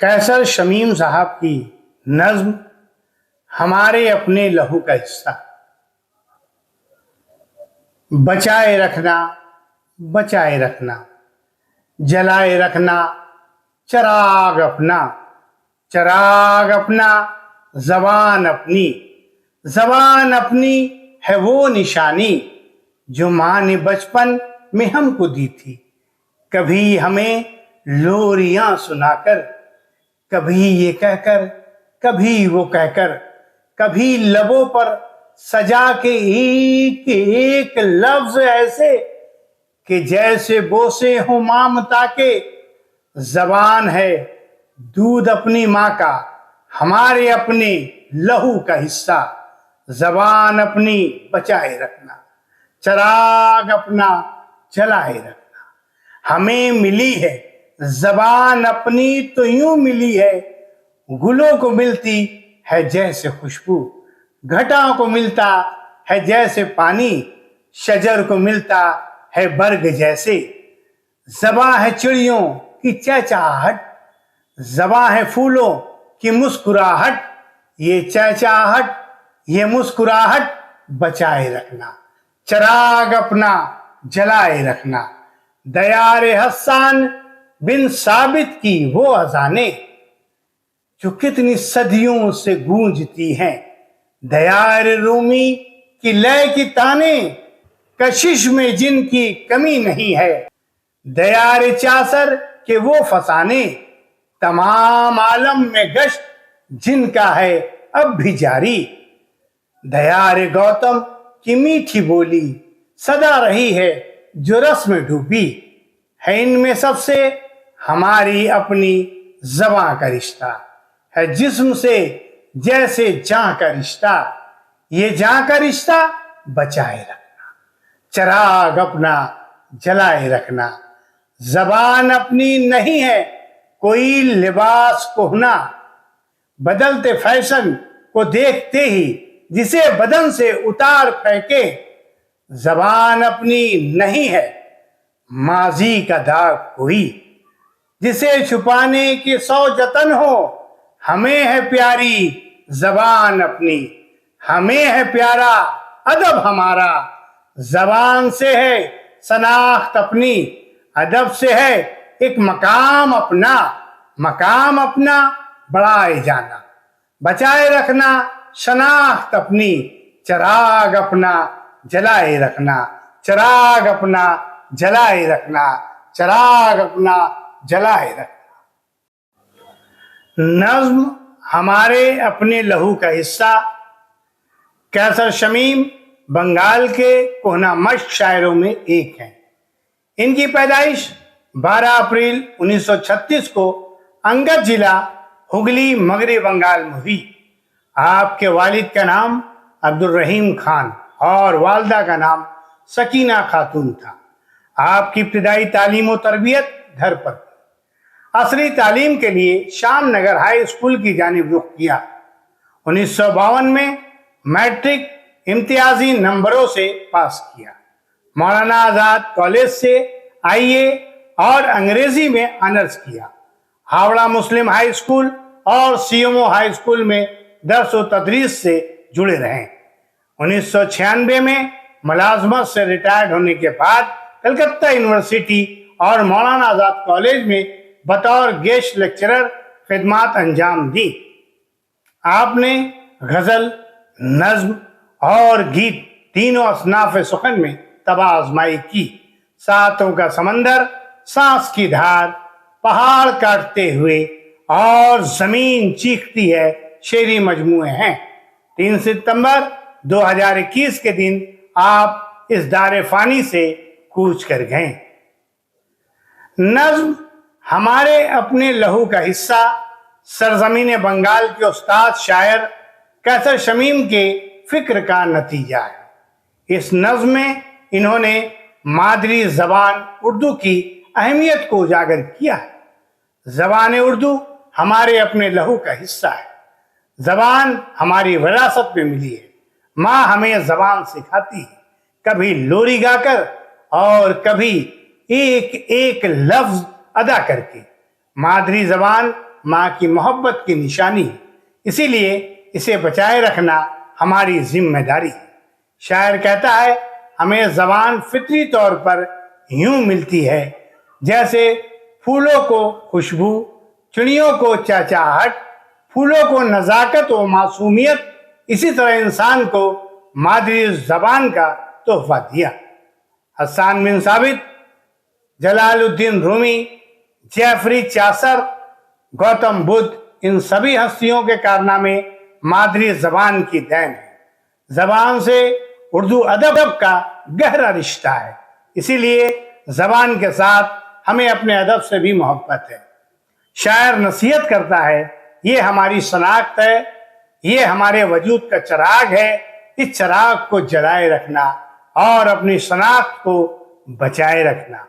कैसर शमीम साहब की नज्म हमारे अपने लहू का हिस्सा। बचाए रखना, बचाए रखना, जलाए रखना चराग अपना, चराग अपना, जबान अपनी, जबान अपनी है वो निशानी जो माँ ने बचपन में हमको दी थी। कभी हमें लोरियां सुनाकर, कभी ये कहकर, कभी वो कहकर, कभी लबों पर सजा के एक एक लफ्ज ऐसे कि जैसे बोसे हो ममता के। जबान है दूध अपनी माँ का, हमारे अपने लहू का हिस्सा। जबान अपनी बचाए रखना, चराग अपना जलाए रखना। हमें मिली है जबान अपनी तो यूं मिली है, गुलों को मिलती है जैसे खुशबू, घटाओं को मिलता है जैसे पानी, शजर को मिलता है बर्ग जैसे। ज़बां है चिड़ियों की चहचहाहट, ज़बां है फूलों की मुस्कुराहट। ये चहचहाहट, ये मुस्कुराहट बचाए रखना, चराग अपना जलाए रखना। दयारे हस्सान बिन साबित की वो अजाने जो कितनी सदियों से गूंजती हैं। दयार रूमी की लय की ताने, कशिश में जिनकी कमी नहीं है। दयार चासर के वो फसाने, तमाम आलम में गश्त जिनका है अब भी जारी। दयार गौतम की मीठी बोली सदा रही है जो रस में डूबी है। इनमें सबसे हमारी अपनी ज़बां का रिश्ता है, जिस्म से जैसे जान का रिश्ता। ये जान का रिश्ता बचाए रखना, चराग अपना जलाए रखना। ज़बान अपनी नहीं है कोई लिबास कोहना, बदलते फैशन को देखते ही जिसे बदन से उतार फेंके। ज़बान अपनी नहीं है माजी का दाग कोई, जिसे छुपाने के 100 जतन हो। हमें है प्यारी ज़बान अपनी, हमें है प्यारा अदब हमारा। ज़बान से है शनाख्त अपनी, अदब से है एक मकाम अपना। मकाम अपना बढ़ाए जाना, बचाए रखना शनाख्त अपनी। चराग अपना जलाए रखना, चराग अपना जलाए रखना, चराग अपना जलाए रखना। नज्म हमारे अपने लहू का हिस्सा। कैसर शमीम बंगाल के कोहना मश्क शायरों में एक हैं। इनकी पैदाइश 12 अप्रैल 1936 को अंगद जिला हुगली मगरब बंगाल में हुई। आपके वालिद का नाम अब्दुल रहीम खान और वालदा का नाम सकीना खातून था। आपकी इब्तिदाई तालीम और तरबियत घर पर, असली तालीम के लिए शाम नगर हाई स्कूल की जानिब रुख किया। 1952 में मैट्रिक इम्तियाजी नंबरों से पास किया। मौलाना आज़ाद कॉलेज से आईए और अंग्रेजी में ऑनर्स किया। हावड़ा मुस्लिम हाई स्कूल और सीएमओ हाई स्कूल में दर्स व तदरीस से जुड़े रहे। 1996 में मुलाजमत से रिटायर्ड होने के बाद कलकत्ता यूनिवर्सिटी और मौलाना आज़ाद कॉलेज में बतौर गेस्ट लेक्चरर खिदमत अंजाम दी। आपने गज़ल, नज्म और गीत तीनों असनाफ सुखन में तबाह आजमाई की। सातों का समंदर, सांस की धार, पहाड़ काटते हुए और जमीन चीखती है शेरी मजमुए हैं। 3 सितंबर 2021 के दिन आप इस दारे फानी से कूच कर गए। नज्म हमारे अपने लहू का हिस्सा सरजमीन बंगाल के उस्ताद शायर कैसर शमीम के फिक्र का नतीजा है। इस नज्म में इन्होंने मादरी जबान उर्दू की अहमियत को उजागर किया है। जबान उर्दू हमारे अपने लहू का हिस्सा है। जबान हमारी विरासत में मिली है। माँ हमें जबान सिखाती है, कभी लोरी गाकर और कभी एक एक लफ्ज अदा करके। मादरी जबान माँ की मोहब्बत की निशानी है, इसीलिए इसे बचाए रखना हमारी जिम्मेदारी है। शायर कहता है, हमें जबान फितरी तौर पर यूं मिलती है जैसे फूलों को खुशबू, चिड़ियों को चहचहाहट, फूलों को नजाकत और मासूमियत, इसी तरह इंसान को मादरी जबान का तोहफा दिया। हसन बिन साबित, जलालुद्दीन रूमी, जेफरी चासर, गौतम बुद्ध, इन सभी हस्तियों के कारनामे मादरी जबान की देन है। जबान से उर्दू अदब का गहरा रिश्ता है, इसीलिए जबान के साथ हमें अपने अदब से भी मोहब्बत है। शायर नसीहत करता है, ये हमारी शनाख्त है, ये हमारे वजूद का चिराग है, इस चिराग को जलाए रखना और अपनी शनाख्त को बचाए रखना।